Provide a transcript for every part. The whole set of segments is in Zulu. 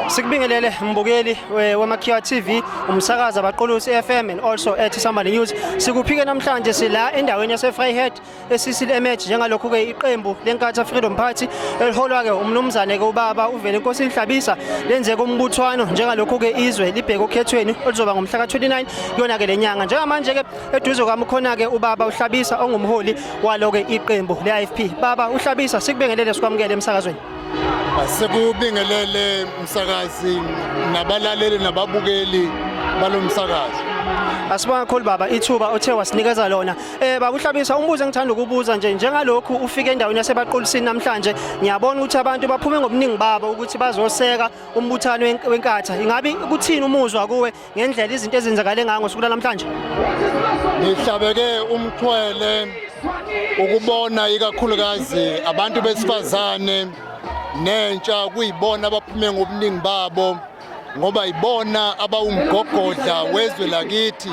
Sikubingelele mbukeli weMakhiwa TV, umsakazi abaqulusi FM and also at Somebody News. Sikuphike namhlanje sila endaweni yaseVryheid esisilematch njengalokho ke iqembu leNkatha Freedom Party eliholwa ke umnumzane ke ubaba uvele Nkosi Hlabisa lenze kumbuthwano njengalokho ke izwe libheka okhethweni olizoba ngomhla ka29 kuyona ke lenyanga. Njengamanje ke eduze kwami khona ke ubaba uHlabisa ongumholi walo ke iqembu leIFP. Baba uHlabisa sikubingelele sikwamukele emsakazweni. Asekubingelele umsakazi nabalaleli nababukeli balomsakazi. Asibonga kakhulu baba ithuba othe wasinikeza lona. Baba uHlabisa umbuzo engithanda ukubuza nje njengalokhu ufike endaweni yasebaqulisini namhlanje ngiyabona ukuthi abantu baphume ngobuningi babo ukuthi bazoseka umbuthano wenkatha. Ingabe kuthini umuzwa kuwe ngendlela izinto ezenzakale ngayo ngosuku namhlanje? Nihlabeke umthwele ukubona ikakhulukazi abantu besifazane nentsha kuyibona abaphume ngobuningi babo ngoba ibona abawumgogodla wezwe lakithi,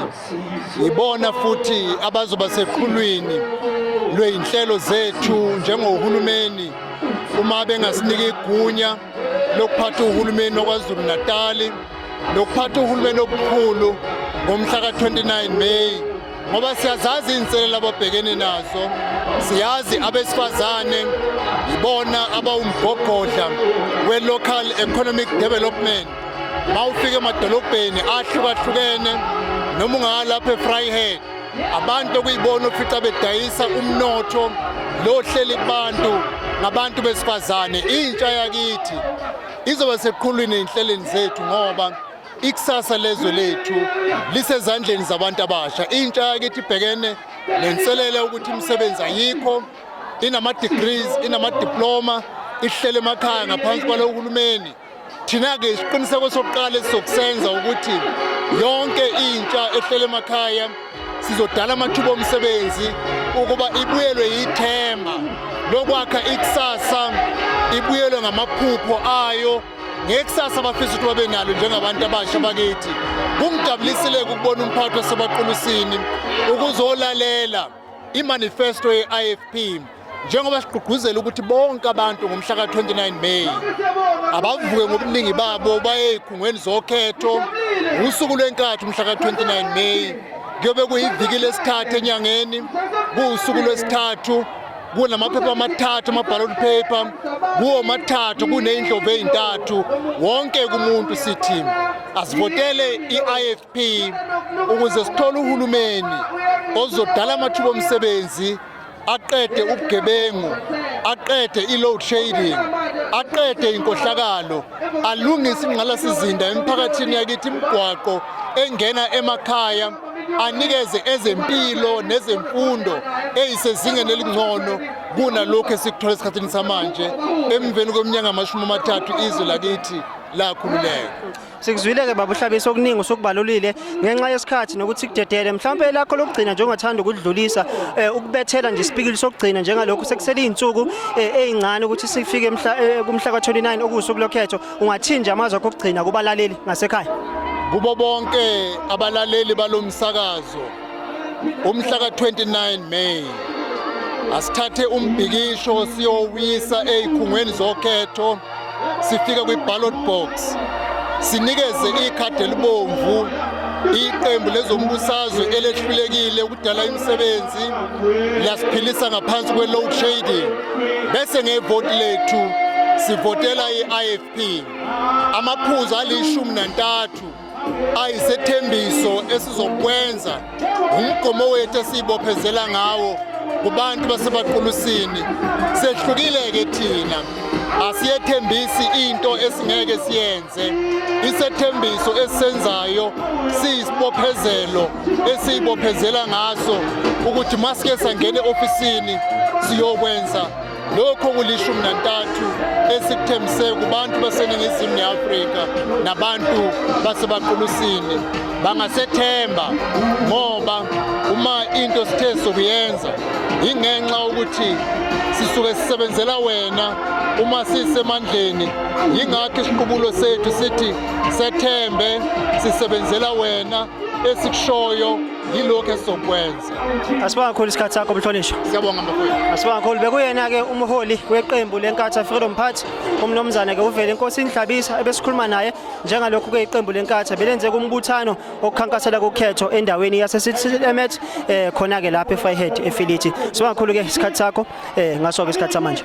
ibona futhi abazoba seqhulwini lweinhlelo zethu njengohulumeni uma bengasinika igunya lokuphatha uhulumeni oKwaZulu Natal, lokuphatha uhulumeni obukhulu ngomhla ka29 May. Ngoba siyazazi inselelo ababhekene nazo, siyazi abesifazane ibona abawumgogodla we-local economic development. Mawufike emadolobheni ahlukahlukene noma ungalapha eVryheid, abantu okuyibona ufica bedayisa umnotho lo hleli kubantu ngabantu besifazane. Intsha yakithi izoba seqhulwini einhleleni zethu ngoba ikusasa lezwe lethu lisezandleni zabantu abasha. Intsha yakithi ibhekene nenselele ukuthi imisebenzi ayikho, inama degrees, inama diploma, ihlele emakhaya ngaphansi kwalohulumeni. Thina ke isiqiniseko sokuqala esizokusenza ukuthi yonke intsha ehlele emakhaya sizodala amathuba omsebenzi ukuba ibuyelwe yithemba lokwakha ikusasa, ibuyelwe ngamaphupho ayo ngekusasa abafisa ukuthi babe nalo njengabantu abasha bakithi. Kungijabulisile ukubona umphathi wasebaqulusini ukuzolalela imanifesto ye-IFP njengoba sigqugquzela ukuthi bonke abantu ngomhla ka29 May abavuke ngobuningi babo baye ezikhungweni zokhetho. Usuku lwenkatha umhla ka29 May kuyobe kuyiviki lesithathu enyangeni, kuusuku lwesithathu, kunamaphepha amathathu ama-ballot paper, kuwo mathathu, kuney'ndlovu ey'ntathu. Wonke kumuntu sithi asivotele i-IFP ukuze sithole uhulumeni ozodala amathuba omsebenzi, aqede ubugebengu, aqede i-load shedding, aqede inkohlakalo, alungise ingqalasizinda emphakathini yakithi, imigwaqo engena emakhaya, anikeze ezempilo nezemfundo eyisezingeni elingcono kunalokho esikuthola esikhathini samanje. Emveni kweminyaka ama-30 izwe lakithi lakhululeka. Sikuzwile ke baba uHlabisa okuningi usokubalulile ngenxa yesikhathi nokuthi kudedele. Mhlawumbe lakho lokugcina njengothanda ukudlulisa ukubethela nje isipikili sokugcina njengalokho sekusele izinsuku ezincane ukuthi sifike kumhla ka29 okusuku lokhetho, ungathinja amazwi akho okugcina kubalaleli ngasekhaya? Kubo bonke abalaleli balomsakazo, umhla ka29 May asithathe umbhikisho siyowisa ezikhungweni zokhetho, sifika kwi-ballot box, sinikeze ikhadi elibomvu iqembu lezombusazwe elehlulekile ukudala imisebenzi lasiphilisa ngaphansi kwe-load shedding. Bese ngevoti lethu sivotela i-IFP. Amaphuzu ali13 ayisethembiso esizokwenza umgomo wethu esibophezela ngawo kubantu basebaqulusini. Sehlukile ke thina, asiyethembisi into esingeke siyenze. Isethembiso esisenzayo siyisibophezelo esibophezela ngaso ukuthi masike sangene ofisini siyokwenza lokho kuli13 esikuthembise kubantu baseningizimu neAfrika nabantu basebaqulusini. Bangasethemba ngoba uma into sithe sokuyenza ingenxa ukuthi sisuke sisebenzela wena uma sisemandleni. Yingakho isiqubulo sethu sithi sethembe sisebenzela wena, esikushoyo yilokho esizokwenza. Asibonga kakhulu isikhathi sakho Mhlonishwa. Siyabonga mfowethu. Asibonga kakhulu bekuyena ke umholi weqembu lenkatha Freedom Party umnomzana ke uvele inkosi Ndlabisa ebesikhuluma naye njengalokhu ke iqembu lenkatha belenze kumbuthano okukhankasela kokhetho endaweni yase City Emet khona ke lapha eFryhead eFiliti. Sibonga kakhulu ke isikhathi sakho ngaso ke isikhathi samanje.